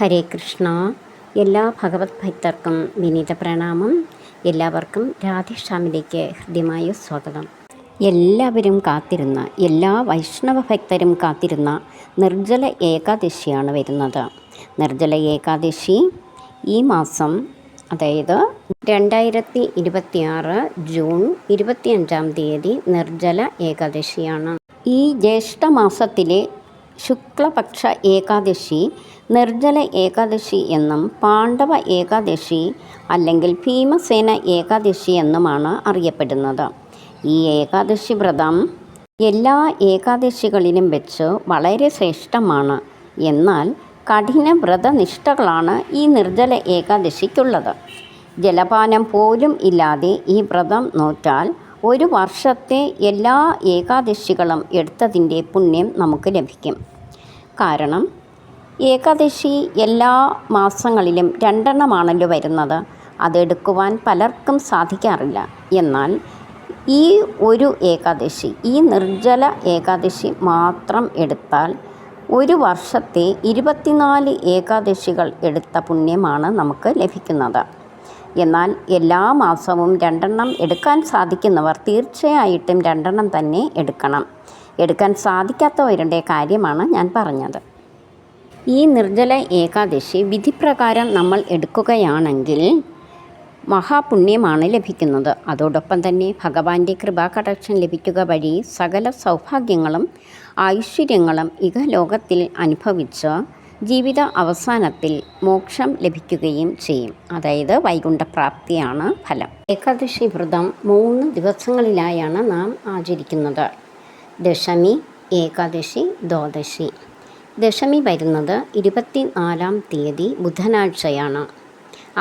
ഹരേ കൃഷ്ണ. എല്ലാ ഭഗവത് ഭക്തർക്കും വിനീത പ്രണാമം. എല്ലാവർക്കും രാധേശ്യാമിലേക്ക് ഹൃദ്യമായ സ്വാഗതം. എല്ലാവരും കാത്തിരുന്ന, എല്ലാ വൈഷ്ണവ ഭക്തരും കാത്തിരുന്ന നിർജ്ജല ഏകാദശിയാണ് വരുന്നത്. നിർജ്ജല ഏകാദശി ഈ മാസം, അതായത് 2026 ജൂൺ 25 നിർജ്ജല ഏകാദശിയാണ്. ഈ ജ്യേഷ്ഠമാസത്തിലെ ശുക്ലപക്ഷ ഏകാദശി നിർജ്ജല ഏകാദശി എന്നും പാണ്ഡവ ഏകാദശി അല്ലെങ്കിൽ ഭീമസേന ഏകാദശി എന്നുമാണ് അറിയപ്പെടുന്നത്. ഈ ഏകാദശി വ്രതം എല്ലാ ഏകാദശികളിലും വെച്ച് വളരെ ശ്രേഷ്ഠമാണ്. എന്നാൽ കഠിന വ്രതനിഷ്ഠകളാണ് ഈ നിർജ്ജല ഏകാദശിക്കുള്ളത്. ജലപാനം പോലും ഇല്ലാതെ ഈ വ്രതം നോറ്റാൽ ഒരു വർഷത്തെ എല്ലാ ഏകാദശികളും എടുത്തതിൻ്റെ പുണ്യം നമുക്ക് ലഭിക്കും. കാരണം ഏകാദശി എല്ലാ മാസങ്ങളിലും 2 എണ്ണമാണല്ലോ വരുന്നത്. അതെടുക്കുവാൻ പലർക്കും സാധിക്കാറില്ല. എന്നാൽ ഈ ഒരു ഏകാദശി, ഈ നിർജ്ജല ഏകാദശി മാത്രം എടുത്താൽ ഒരു വർഷത്തെ 24 ഏകാദശികൾ എടുത്ത പുണ്യമാണ് നമുക്ക് ലഭിക്കുന്നത്. എന്നാൽ എല്ലാ മാസവും 2 എണ്ണം എടുക്കാൻ സാധിക്കുന്നവർ തീർച്ചയായിട്ടും 2 എണ്ണം തന്നെ എടുക്കണം. എടുക്കാൻ സാധിക്കാത്തവരുടെ കാര്യമാണ് ഞാൻ പറഞ്ഞത്. ഈ നിർജ്ജല ഏകാദശി വിധിപ്രകാരം നമ്മൾ എടുക്കുകയാണെങ്കിൽ മഹാപുണ്യമാണ് ലഭിക്കുന്നത്. അതോടൊപ്പം തന്നെ ഭഗവാന്റെ കൃപാകടാക്ഷം ലഭിക്കുക വഴി സകല സൗഭാഗ്യങ്ങളും ഐശ്വര്യങ്ങളും ഇഹലോകത്തിൽ അനുഭവിച്ച് ജീവിത അവസാനത്തിൽ മോക്ഷം ലഭിക്കുകയും ചെയ്യും. അതായത് വൈകുണ്ഠപ്രാപ്തിയാണ് ഫലം. ഏകാദശി വ്രതം 3 ദിവസങ്ങളിലായാണ് നാം ആചരിക്കുന്നത്. ദശമി, ഏകാദശി, ദ്വാദശി. ദശമി വരുന്നത് 24-ാം തീയതി ബുധനാഴ്ചയാണ്.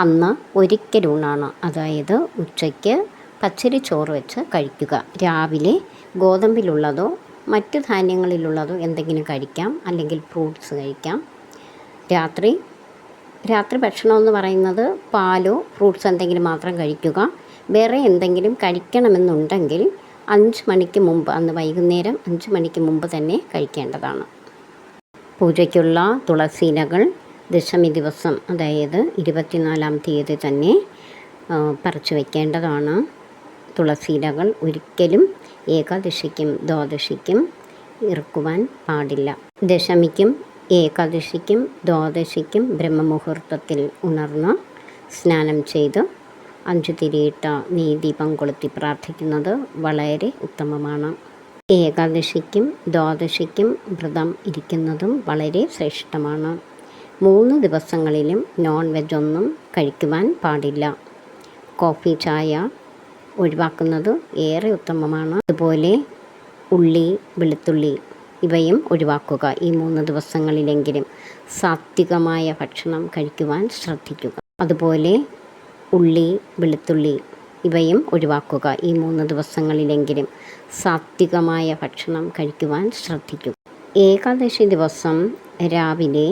അന്ന് ഒരിക്കലൂണാണ്. അതായത് ഉച്ചയ്ക്ക് പച്ചരി ചോറ് വെച്ച് കഴിക്കുക. രാവിലെ ഗോതമ്പിലുള്ളതോ മറ്റു ധാന്യങ്ങളിലുള്ളതോ എന്തെങ്കിലും കഴിക്കാം, അല്ലെങ്കിൽ ഫ്രൂട്ട്സ് കഴിക്കാം. രാത്രി ഭക്ഷണം എന്ന് പറയുന്നത് പാലോ ഫ്രൂട്ട്സ് എന്തെങ്കിലും മാത്രം കഴിക്കുക. വേറെ എന്തെങ്കിലും കഴിക്കണമെന്നുണ്ടെങ്കിൽ 5 മണിക്ക് മുമ്പ്, അന്ന് വൈകുന്നേരം 5 മണിക്ക് മുമ്പ് തന്നെ കഴിക്കേണ്ടതാണ്. പൂജയ്ക്കുള്ള തുളസിയിലകൾ ദശമി ദിവസം, അതായത് 24-ാം തീയതി തന്നെ പറിച്ചു വയ്ക്കേണ്ടതാണ്. തുളസിയിലകൾ ഒരിക്കലും ഏകാദശിക്കും ദ്വാദശിക്കും ഇറക്കുവാൻ പാടില്ല. ദശമിക്കും ഏകാദശിക്കും ദ്വാദശിക്കും ബ്രഹ്മമുഹൂർത്തത്തിൽ ഉണർന്ന് സ്നാനം ചെയ്ത് 5 തിരിയിട്ട നെയ്ദീപം കൊളുത്തി പ്രാർത്ഥിക്കുന്നത് വളരെ ഉത്തമമാണ്. ഏകാദശിക്കും ദ്വാദശിക്കും വ്രതം ഇരിക്കുന്നതും വളരെ ശ്രേഷ്ഠമാണ്. 3 ദിവസങ്ങളിലും നോൺ വെജ് ഒന്നും കഴിക്കുവാൻ പാടില്ല. കോഫി, ചായ ഒഴിവാക്കുന്നത് ഏറെ ഉത്തമമാണ്. അതുപോലെ ഉള്ളി, വെളുത്തുള്ളി ഇവയും ഒഴിവാക്കുക. ഈ 3 ദിവസങ്ങളിലെങ്കിലും സാത്വികമായ ഭക്ഷണം കഴിക്കുവാൻ ശ്രദ്ധിക്കുക. അതുപോലെ ഉള്ളി, വെളുത്തുള്ളി ഇവയും ഒഴിവാക്കുക. ഈ 3 ദിവസങ്ങളിലെങ്കിലും സാത്വികമായ ഭക്ഷണം കഴിക്കുവാൻ ശ്രദ്ധിക്കുക. ഏകാദശി ദിവസം രാവിലെ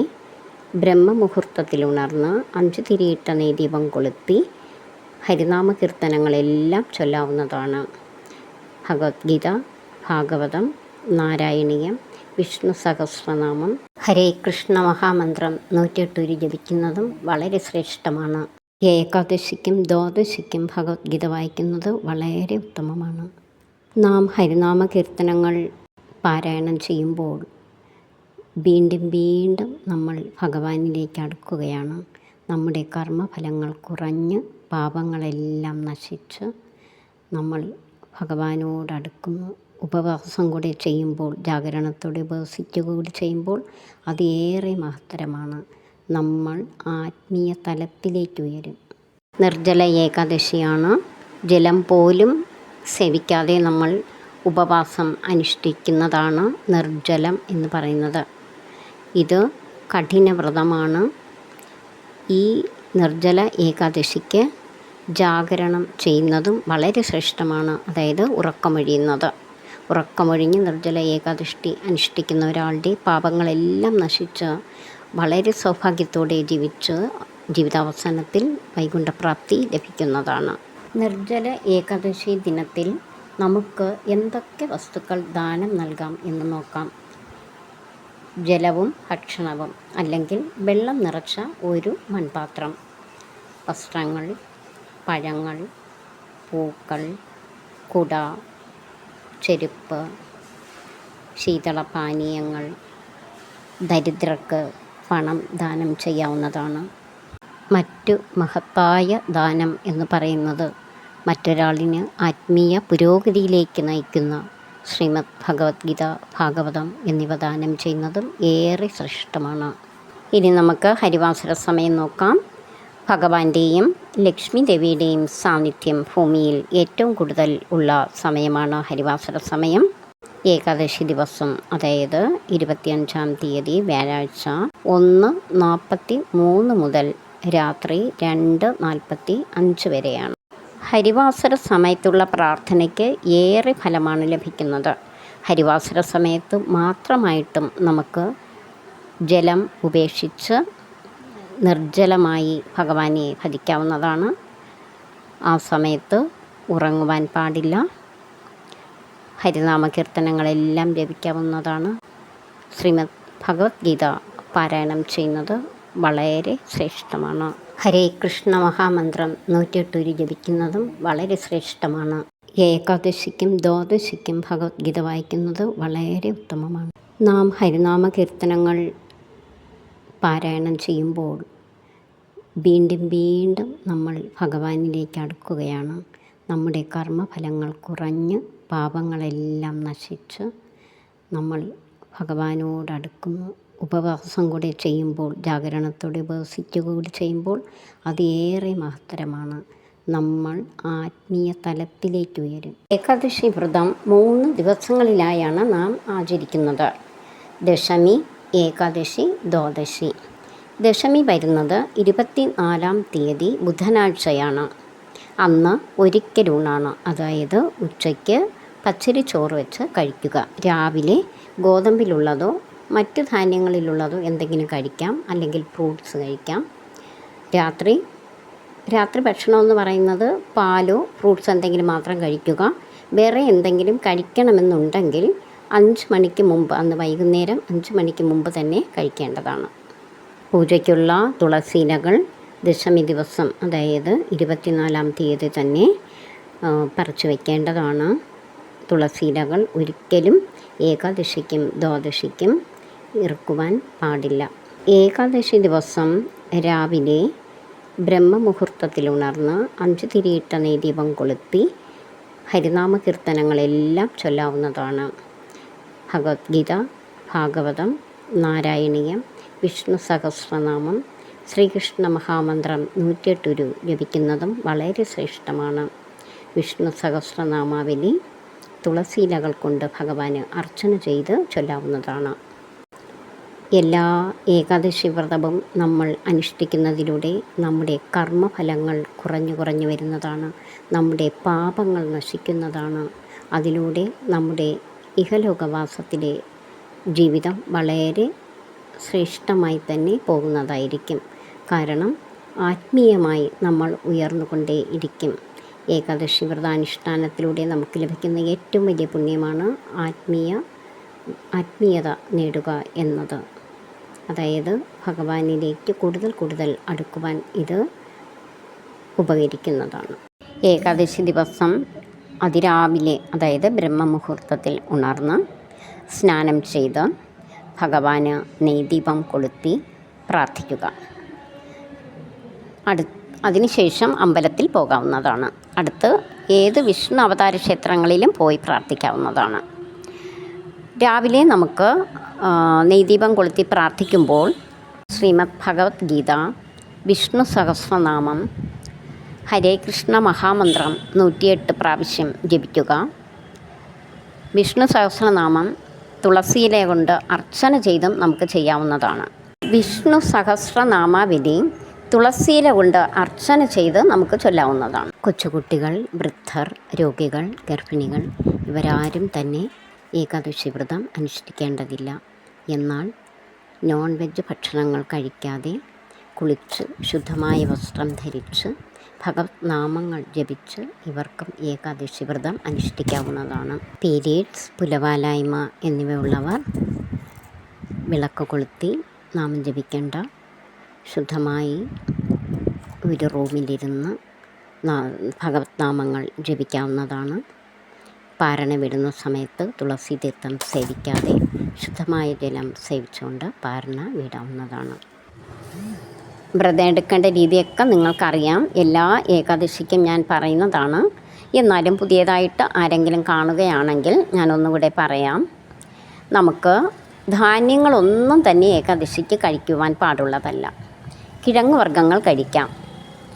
ബ്രഹ്മമുഹൂർത്തത്തിൽ ഉണർന്ന് 5 തിരിയിട്ട നെയ്ദീപം കൊളുത്തി ഹരിനാമ കീർത്തനങ്ങളെല്ലാം ചൊല്ലാവുന്നതാണ്. ഭഗവത്ഗീത, ഭാഗവതം, നാരായണീയം, വിഷ്ണു സഹസ്രനാമം, ഹരേ കൃഷ്ണ മഹാമന്ത്രം 108 ജപിക്കുന്നതും വളരെ ശ്രേഷ്ഠമാണ്. ഏകാദശിക്കും ദ്വാദശിക്കും ഭഗവത്ഗീത വായിക്കുന്നത് വളരെ ഉത്തമമാണ്. നാം ഹരിനാമ കീർത്തനങ്ങൾ പാരായണം ചെയ്യുമ്പോൾ വീണ്ടും വീണ്ടും നമ്മൾ ഭഗവാനിലേക്ക് അടുക്കുകയാണ്. നമ്മുടെ കർമ്മഫലങ്ങൾ കുറഞ്ഞ് പാപങ്ങളെല്ലാം നശിച്ച് നമ്മൾ ഭഗവാനോടടുക്കുന്നു. ഉപവാസം കൂടി ചെയ്യുമ്പോൾ, ജാഗരണത്തോടെ ഉപവസിച്ചുകൂടി ചെയ്യുമ്പോൾ അത് ഏറെ മഹത്തരമാണ്. നമ്മൾ ആത്മീയ തലത്തിലേക്ക് ഉയരും. നിർജ്ജല ഏകാദശിയാണ്. ജലം പോലും സേവിക്കാതെ നമ്മൾ ഉപവാസം അനുഷ്ഠിക്കുന്നതാണ് നിർജ്ജലം എന്ന് പറയുന്നത്. ഇത് കഠിന വ്രതമാണ്. ഈ നിർജ്ജല ഏകാദശിക്ക് ജാഗരണം ചെയ്യുന്നതും വളരെ ശ്രേഷ്ഠമാണ്. അതായത് ഉറക്കമൊഴിഞ്ഞ് നിർജ്ജല ഏകാദശി അനുഷ്ഠിക്കുന്ന ഒരാളുടെ പാപങ്ങളെല്ലാം നശിച്ച് വളരെ സൗഭാഗ്യത്തോടെ ജീവിച്ച് ജീവിതാവസാനത്തിൽ വൈകുണ്ഠപ്രാപ്തി ലഭിക്കുന്നതാണ്. നിർജ്ജല ഏകാദശി ദിനത്തിൽ നമുക്ക് എന്തൊക്കെ വസ്തുക്കൾ ദാനം നൽകാം എന്ന് നോക്കാം. ജലവും ഭക്ഷണവും അല്ലെങ്കിൽ വെള്ളം നിറച്ച ഒരു മൺപാത്രം, വസ്ത്രങ്ങൾ, പഴങ്ങൾ, പൂക്കൾ, കുട, ചെരുപ്പ്, ശീതളപാനീയങ്ങൾ. ദരിദ്രർക്ക് പണം ദാനം ചെയ്യാവുന്നതാണ്. മറ്റു മഹത്തായ ദാനം എന്ന് പറയുന്നത് മറ്റൊരാളിന് ആത്മീയ പുരോഗതിയിലേക്ക് നയിക്കുന്ന ശ്രീമദ് ഭഗവത്ഗീത, ഭാഗവതം എന്നിവ ദാനം ചെയ്യുന്നതും ഏറെ ശ്രേഷ്ഠമാണ്. ഇനി നമുക്ക് ഹരിവാസര സമയം നോക്കാം. ഭഗവാന്റെയും ലക്ഷ്മി ദേവിയുടെയും സാന്നിധ്യം ഭൂമിയിൽ ഏറ്റവും കൂടുതൽ ഉള്ള സമയമാണ് ഹരിവാസര സമയം. ഏകാദശി ദിവസം, അതായത് 25-ാം തീയതി വ്യാഴാഴ്ച 1:43 മുതൽ രാത്രി 2:45 വരെയാണ്. ഹരിവാസര സമയത്തുള്ള പ്രാർത്ഥനയ്ക്ക് ഏറെ ഫലമാണ് ലഭിക്കുന്നത്. ഹരിവാസര സമയത്ത് മാത്രമായിട്ടും നമുക്ക് ജലം ഉപേക്ഷിച്ച് നിർജ്ജലമായി ഭഗവാനെ ഭജിക്കാവുന്നതാണ്. ആ സമയത്ത് ഉറങ്ങുവാൻ പാടില്ല. ഹരിനാമകീർത്തനങ്ങളെല്ലാം ജപിക്കാവുന്നതാണ്. ശ്രീമദ് ഭഗവത്ഗീത പാരായണം ചെയ്യുന്നത് വളരെ ശ്രേഷ്ഠമാണ്. ഹരേ കൃഷ്ണ മഹാമന്ത്രം 108 ജപിക്കുന്നതും വളരെ ശ്രേഷ്ഠമാണ്. ഏകാദശിക്കും ദ്വാദശിക്കും ഭഗവത്ഗീത വായിക്കുന്നത് വളരെ ഉത്തമമാണ്. നാം ഹരിനാമകീർത്തനങ്ങൾ പാരായണം ചെയ്യുമ്പോൾ വീണ്ടും വീണ്ടും നമ്മൾ ഭഗവാനിലേക്ക് അടുക്കുകയാണ്. നമ്മുടെ കർമ്മഫലങ്ങൾ കുറഞ്ഞ് പാപങ്ങളെല്ലാം നശിച്ച് നമ്മൾ ഭഗവാനോടടുക്കുന്നു. ഉപവാസം കൂടി ചെയ്യുമ്പോൾ, ജാഗരണത്തോടെ ഉപവസിച്ചുകൂടി ചെയ്യുമ്പോൾ അത് ഏറെ മഹത്തരമാണ്. നമ്മൾ ആത്മീയ തലത്തിലേക്ക് ഉയരും. ഏകാദശി വ്രതം 3 ദിവസങ്ങളിലായാണ് നാം ആചരിക്കുന്നത്. ദശമി, ഏകാദശി, ദ്വാദശി. ദശമി വരുന്നത് 24-ാം തീയതി ബുധനാഴ്ചയാണ്. അന്ന് ഒരിക്കലൂണാണ്, അതായത് ഉച്ചയ്ക്ക് പച്ചരി ചോറ് വെച്ച് കഴിക്കുക. രാവിലെ ഗോതമ്പിലുള്ളതോ മറ്റു ധാന്യങ്ങളിലുള്ളതോ എന്തെങ്കിലും കഴിക്കാം, അല്ലെങ്കിൽ ഫ്രൂട്ട്സ് കഴിക്കാം. രാത്രി ഭക്ഷണം എന്ന് പറയുന്നത് പാലോ ഫ്രൂട്ട്സ് എന്തെങ്കിലും മാത്രം കഴിക്കുക. വേറെ എന്തെങ്കിലും കഴിക്കണമെന്നുണ്ടെങ്കിൽ 5 മണിക്ക് മുമ്പ്, അന്ന് വൈകുന്നേരം 5 മണിക്ക് മുമ്പ് തന്നെ കഴിക്കേണ്ടതാണ്. പൂജയ്ക്കുള്ള തുളസിയിലകൾ ദശമി ദിവസം, അതായത് 24-ാം തീയതി തന്നെ പറിച്ചു വയ്ക്കേണ്ടതാണ്. തുളസിയിലകൾ ഒരിക്കലും ഏകാദശിക്കും ദ്വാദശിക്കും ഇറക്കുവാൻ പാടില്ല. ഏകാദശി ദിവസം രാവിലെ ബ്രഹ്മമുഹൂർത്തത്തിൽ ഉണർന്ന് 5 തിരിയിട്ട നെയ്ദീപം കൊളുത്തി ഹരിനാമകീർത്തനങ്ങളെല്ലാം ചൊല്ലാവുന്നതാണ്. ഭഗവത്ഗീത, ഭാഗവതം, നാരായണീയം, വിഷ്ണു സഹസ്രനാമം, ശ്രീകൃഷ്ണ മഹാമന്ത്രം 108 ജപിക്കുന്നതും വളരെ ശ്രേഷ്ഠമാണ്. വിഷ്ണു സഹസ്രനാമാവലി തുളസിയിലകൾ കൊണ്ട് ഭഗവാന് അർച്ചന ചെയ്ത് ചൊല്ലാവുന്നതാണ്. എല്ലാ ഏകാദശി വ്രതവും നമ്മൾ അനുഷ്ഠിക്കുന്നതിലൂടെ നമ്മുടെ കർമ്മഫലങ്ങൾ കുറഞ്ഞു വരുന്നതാണ്. നമ്മുടെ പാപങ്ങൾ നശിക്കുന്നതാണ്. അതിലൂടെ നമ്മുടെ ഇഹലോകവാസത്തിലെ ജീവിതം വളരെ ശ്രേഷ്ഠമായി തന്നെ പോകുന്നതായിരിക്കും. കാരണം ആത്മീയമായി നമ്മൾ ഉയർന്നുകൊണ്ടേ ഇരിക്കും. ഏകാദശി വ്രതാനുഷ്ഠാനത്തിലൂടെ നമുക്ക് ലഭിക്കുന്ന ഏറ്റവും വലിയ പുണ്യമാണ് ആത്മീയത നേടുക എന്നത്. അതായത് ഭഗവാനിലേക്ക് കൂടുതൽ അടുക്കുവാൻ ഇത് ഉപകരിക്കുന്നതാണ്. ഏകാദശി ദിവസം അതിരാവിലെ, അതായത് ബ്രഹ്മമുഹൂർത്തത്തിൽ ഉണർന്ന് സ്നാനം ചെയ്ത് ഭഗവാന് നെയ്ദീപം കൊളുത്തി പ്രാർത്ഥിക്കുക. അതിനുശേഷം അമ്പലത്തിൽ പോകാവുന്നതാണ്. അടുത്ത് ഏത് വിഷ്ണു അവതാര ക്ഷേത്രങ്ങളിലും പോയി പ്രാർത്ഥിക്കാവുന്നതാണ്. രാവിലെ നമുക്ക് നെയ്ദീപം കൊളുത്തി പ്രാർത്ഥിക്കുമ്പോൾ ശ്രീമദ് ഭഗവത്ഗീത, വിഷ്ണു സഹസ്രനാമം, ഹരേ കൃഷ്ണ മഹാമന്ത്രം 108 പ്രാവശ്യം ജപിക്കുക. വിഷ്ണു സഹസ്രനാമം തുളസിയില കൊണ്ട് അർച്ചന ചെയ്തും നമുക്ക് ചെയ്യാവുന്നതാണ്. വിഷ്ണു സഹസ്രനാമാവലി തുളസിയില കൊണ്ട് അർച്ചന ചെയ്ത് നമുക്ക് ചൊല്ലാവുന്നതാണ്. കൊച്ചുകുട്ടികൾ, വൃദ്ധർ, രോഗികൾ, ഗർഭിണികൾ ഇവരാരും തന്നെ ഏകാദശി വ്രതം അനുഷ്ഠിക്കേണ്ടതില്ല. എന്നാൽ നോൺ വെജ് ഭക്ഷണങ്ങൾ കഴിക്കാതെ കുളിച്ച് ശുദ്ധമായ വസ്ത്രം ധരിച്ച് ഭഗവത് നാമങ്ങൾ ജപിച്ച് ഇവർക്കും ഏകാദശി വ്രതം അനുഷ്ഠിക്കാവുന്നതാണ്. പീരിയഡ്സ്, പുലവാലായ്മ എന്നിവയുള്ളവർ വിളക്ക് കൊളുത്തി നാമം ജപിക്കേണ്ട ശുദ്ധമായി ഒരു റൂമിലിരുന്ന് ഭഗവത് നാമങ്ങൾ ജപിക്കാവുന്നതാണ്. പാരണ വിടുന്ന സമയത്ത് തുളസി തീർത്ഥം സേവിക്കാതെ ശുദ്ധമായ ജലം സേവിച്ചുകൊണ്ട് പാരണ വിടാവുന്നതാണ്. വ്രതം എടുക്കേണ്ട രീതിയൊക്കെ നിങ്ങൾക്കറിയാം. എല്ലാ ഏകാദശിക്കും ഞാൻ പറയുന്നതാണ്. എന്നാലും പുതിയതായിട്ട് ആരെങ്കിലും കാണുകയാണെങ്കിൽ ഞാനൊന്നുകൂടെ പറയാം. നമുക്ക് ധാന്യങ്ങളൊന്നും തന്നെ ഏകാദശിക്ക് കഴിക്കുവാൻ പാടുള്ളതല്ല. കിഴങ്ങ് വർഗ്ഗങ്ങൾ കഴിക്കാം,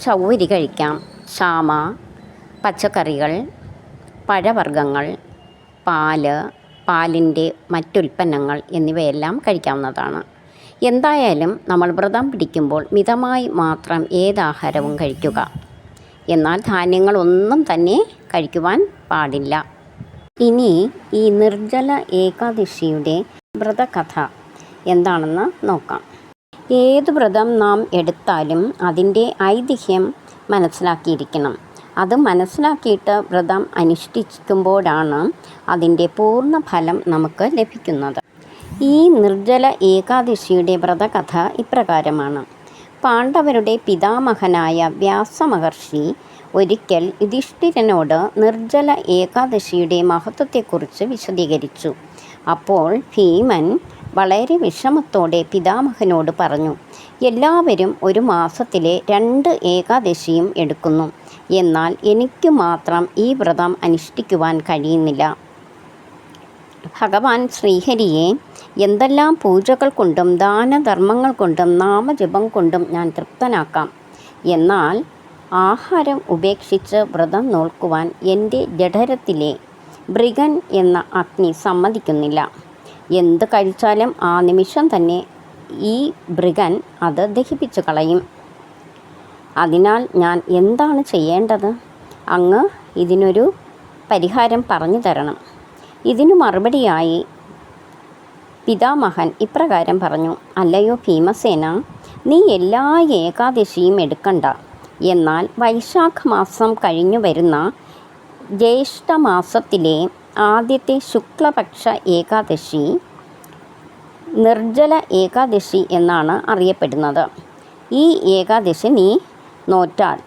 ചൗവരി കഴിക്കാം, ചാമ, പച്ചക്കറികൾ, പഴവർഗ്ഗങ്ങൾ, പാലിൻ്റെ മറ്റുൽപ്പന്നങ്ങൾ എന്നിവയെല്ലാം കഴിക്കാവുന്നതാണ്. എന്തായാലും നമ്മൾ വ്രതം പിടിക്കുമ്പോൾ മിതമായി മാത്രം ഏതാഹാരവും കഴിക്കുക. എന്നാൽ ധാന്യങ്ങളൊന്നും തന്നെ കഴിക്കുവാൻ പാടില്ല. ഇനി ഈ നിർജ്ജല ഏകാദശിയുടെ വ്രതകഥ എന്താണെന്ന് നോക്കാം. ഏത് വ്രതം നാം എടുത്താലും അതിൻ്റെ ഐതിഹ്യം മനസ്സിലാക്കിയിരിക്കണം. അത് മനസ്സിലാക്കിയിട്ട് വ്രതം അനുഷ്ഠിക്കുമ്പോഴാണ് അതിൻ്റെ പൂർണ്ണ ഫലം നമുക്ക് ലഭിക്കുന്നത്. ഈ നിർജ്ജല ഏകാദശിയുടെ വ്രതകഥ ഇപ്രകാരമാണ്. പാണ്ഡവരുടെ പിതാമഹനായ വ്യാസമഹർഷി ഒരിക്കൽ യുധിഷ്ഠിരനോട് നിർജ്ജല ഏകാദശിയുടെ മഹത്വത്തെക്കുറിച്ച് വിശദീകരിച്ചു. അപ്പോൾ ഭീമൻ വളരെ വിഷമത്തോടെ പിതാമഹനോട് പറഞ്ഞു, എല്ലാവരും ഒരു മാസത്തിലെ 2 ഏകാദശിയും എടുക്കുന്നു. എന്നാൽ എനിക്ക് മാത്രം ഈ വ്രതം അനുഷ്ഠിക്കുവാൻ കഴിയുന്നില്ല. ഭഗവാൻ ശ്രീഹരിയെ എന്തെല്ലാം പൂജകൾ കൊണ്ടും ദാനധർമ്മങ്ങൾ കൊണ്ടും നാമജപം കൊണ്ടും ഞാൻ തൃപ്തനാക്കാം. എന്നാൽ ആഹാരം ഉപേക്ഷിച്ച് വ്രതം നോൽക്കുവാൻ എൻ്റെ ജഠരത്തിലെ ഭൃഗൻ എന്ന അഗ്നി സമ്മതിക്കുന്നില്ല. എന്ത് കഴിച്ചാലും ആ നിമിഷം തന്നെ ഈ ഭൃഗൻ അത് ദഹിപ്പിച്ചു കളയും. അതിനാൽ ഞാൻ എന്താണ് ചെയ്യേണ്ടത്? അങ്ങ് ഇതിനൊരു പരിഹാരം പറഞ്ഞു തരണം. ഇതിനു മറുപടിയായി പിതാമഹൻ ഇപ്രകാരം പറഞ്ഞു, അല്ലയോ ഭീമസേന, നീ എല്ലാ ഏകാദശിയും എടുക്കണ്ട. എന്നാൽ വൈശാഖ മാസം കഴിഞ്ഞു വരുന്ന ജ്യേഷ്ഠമാസത്തിലെ ആദ്യത്തെ ശുക്ലപക്ഷ ഏകാദശി നിർജ്ജല ഏകാദശി എന്നാണ് അറിയപ്പെടുന്നത്. ഈ ഏകാദശി നീ നോറ്റാൽ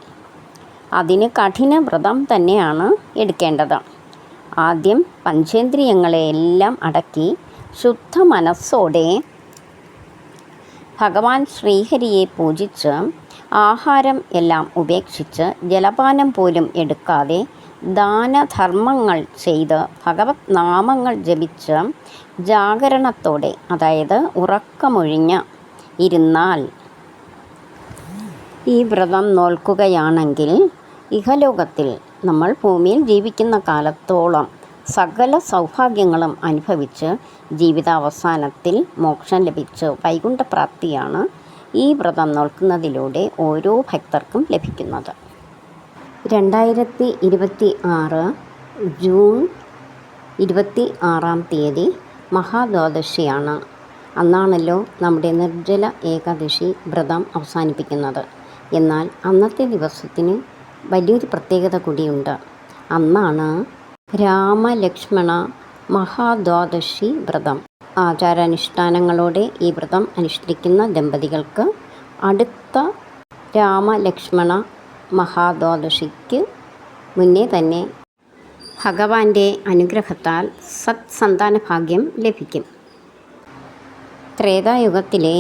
അതിന് കഠിന വ്രതം തന്നെയാണ് എടുക്കേണ്ടത്. ആദ്യം പഞ്ചേന്ദ്രിയങ്ങളെയെല്ലാം അടക്കി ശുദ്ധ മനസ്സോടെ ഭഗവാൻ ശ്രീഹരിയെ പൂജിച്ച് ആഹാരം എല്ലാം ഉപേക്ഷിച്ച് ജലപാനം പോലും എടുക്കാതെ ദാനധർമ്മങ്ങൾ ചെയ്ത് ഭഗവത് നാമങ്ങൾ ജപിച്ച് ജാഗരണത്തോടെ, അതായത് ഉറക്കമൊഴിഞ്ഞ് ഇരുന്നാൽ ഈ വ്രതം നോൽക്കുകയാണെങ്കിൽ ഇഹലോകത്തിൽ നമ്മൾ ഭൂമിയിൽ ജീവിക്കുന്ന കാലത്തോളം സകല സൗഭാഗ്യങ്ങളും അനുഭവിച്ച് ജീവിതാവസാനത്തിൽ മോക്ഷം ലഭിച്ച് വൈകുണ്ഠപ്രാപ്തിയാണ് ഈ വ്രതം നോൽക്കുന്നതിലൂടെ ഓരോ ഭക്തർക്കും ലഭിക്കുന്നത്. 2026 ജൂൺ 26 മഹാദ്വാദശിയാണ്. അന്നാണല്ലോ നമ്മുടെ നിർജ്ജല ഏകാദശി വ്രതം അവസാനിപ്പിക്കുന്നത്. എന്നാൽ അന്നത്തെ ദിവസത്തിന് വലിയൊരു പ്രത്യേകത കൂടിയുണ്ട്. അന്നാണ് രാമലക്ഷ്മണ മഹാദ്വാദശി വ്രതം. ആചാരാനുഷ്ഠാനങ്ങളോടെ ഈ വ്രതം അനുഷ്ഠിക്കുന്ന ദമ്പതികൾക്ക് അടുത്ത രാമലക്ഷ്മണ മഹാദ്വാദശിക്ക് മുന്നേ തന്നെ ഭഗവാന്റെ അനുഗ്രഹത്താൽ സത്സന്താന ഭാഗ്യം ലഭിക്കും. ത്രേതായുഗത്തിലെ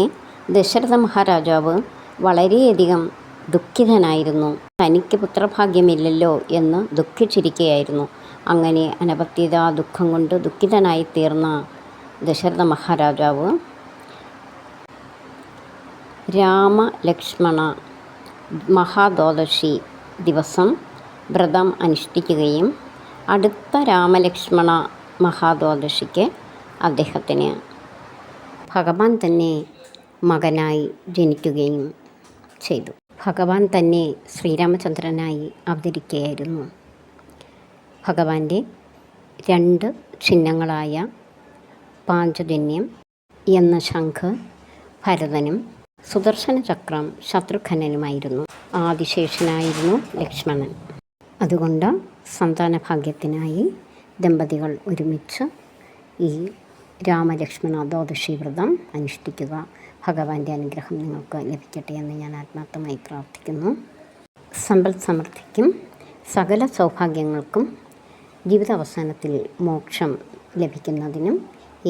ദശരഥ മഹാരാജാവ് വളരെയധികം ദുഃഖിതനായിരുന്നു. തനിക്ക് പുത്രഭാഗ്യമില്ലല്ലോ എന്ന് ദുഃഖിച്ചിരിക്കുകയായിരുന്നു. അങ്ങനെ അനവത്യത ദുഃഖം കൊണ്ട് ദുഃഖിതനായി തീർന്ന ദശരഥ മഹാരാജാവ് രാമലക്ഷ്മണ മഹാദ്വാദശി ദിവസം വ്രതം അനുഷ്ഠിക്കുകയും അടുത്ത രാമലക്ഷ്മണ മഹാദ്വാദശിക്ക് അദ്ദേഹത്തിന് ഭഗവാൻ തന്നെ മകനായി ജനിക്കുകയും ചെയ്തു. ഭഗവാൻ തന്നെ ശ്രീരാമചന്ദ്രനായി അവതരിക്കുകയായിരുന്നു. ഭഗവാന്റെ 2 ചിഹ്നങ്ങളായ പാഞ്ചജന്യം എന്ന ശംഖ് ഭരതനും സുദർശന ചക്രം ശത്രുഘ്നനുമായിരുന്നു. ആദിശേഷനായിരുന്നു ലക്ഷ്മണൻ. അതുകൊണ്ട് സന്താനഭാഗ്യത്തിനായി ദമ്പതികൾ ഒരുമിച്ച് ഈ രാമലക്ഷ്മണ ദ്വാദശി വ്രതം അനുഷ്ഠിക്കുക. ഭഗവാന്റെ അനുഗ്രഹം നിങ്ങൾക്ക് ലഭിക്കട്ടെ എന്ന് ഞാൻ ആത്മാർത്ഥമായി പ്രാർത്ഥിക്കുന്നു. സമ്പൽ സമൃദ്ധിക്കും സകല സൗഭാഗ്യങ്ങൾക്കും ജീവിതാവസാനത്തിൽ മോക്ഷം ലഭിക്കുന്നതിനും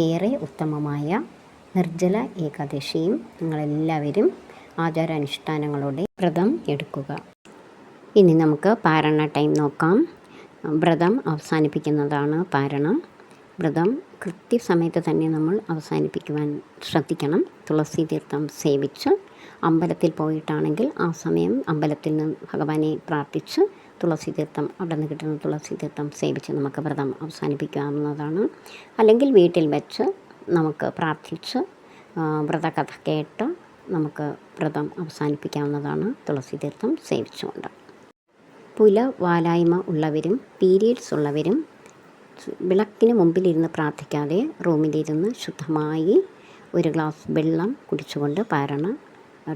ഏറെ ഉത്തമമായ നിർജ്ജല ഏകാദശിയും നിങ്ങളെല്ലാവരും ആചാരാനുഷ്ഠാനങ്ങളോടെ വ്രതം എടുക്കുക. ഇനി നമുക്ക് പാരണ ടൈം നോക്കാം. വ്രതം അവസാനിപ്പിക്കുന്നതാണ് പാരണം. വ്രതം കൃത്യസമയത്ത് തന്നെ നമ്മൾ അവസാനിപ്പിക്കുവാൻ ശ്രദ്ധിക്കണം. തുളസി തീർത്ഥം സേവിച്ച് അമ്പലത്തിൽ പോയിട്ടാണെങ്കിൽ ആ സമയം അമ്പലത്തിൽ നിന്ന് ഭഗവാനെ പ്രാർത്ഥിച്ച് തുളസി തീർത്ഥം അവിടെ നിന്ന് കിട്ടുന്ന തുളസി തീർത്ഥം സേവിച്ച് നമുക്ക് വ്രതം അവസാനിപ്പിക്കാവുന്നതാണ്. അല്ലെങ്കിൽ വീട്ടിൽ വെച്ച് നമുക്ക് പ്രാർത്ഥിച്ച് വ്രതകഥ കേട്ട് നമുക്ക് വ്രതം അവസാനിപ്പിക്കാവുന്നതാണ് തുളസി തീർത്ഥം സേവിച്ചുകൊണ്ട്. പുല വാലായ്മ ഉള്ളവരും പീരിയഡ്സ് ഉള്ളവരും വിളക്കിന് മുമ്പിലിരുന്ന് പ്രാർത്ഥിക്കാതെ റൂമിലിരുന്ന് ശുദ്ധമായി ഒരു ഗ്ലാസ് വെള്ളം കുടിച്ചുകൊണ്ട് പാരണ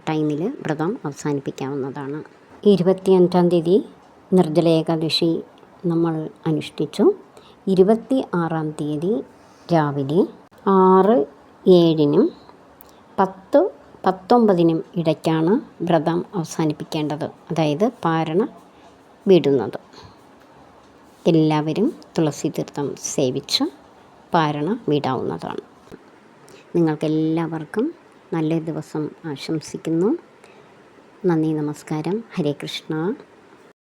ടൈമിൽ വ്രതം അവസാനിപ്പിക്കാവുന്നതാണ്. 25-ാം തീയതി നിർജ്ജല ഏകാദശി നമ്മൾ അനുഷ്ഠിച്ചു. 26-ാം തീയതി രാവിലെ 6-7 10-19 ഇടയ്ക്കാണ് വ്രതം അവസാനിപ്പിക്കേണ്ടത്, അതായത് പാരണ വിടുന്നത്. എല്ലാവരും തുളസി തീർത്ഥം സേവിച്ച് പാരണ വിടാവുന്നതാണ്. നിങ്ങൾക്കെല്ലാവർക്കും നല്ലൊരു ദിവസം ആശംസിക്കുന്നു. നന്ദി, നമസ്കാരം. ഹരേ കൃഷ്ണ.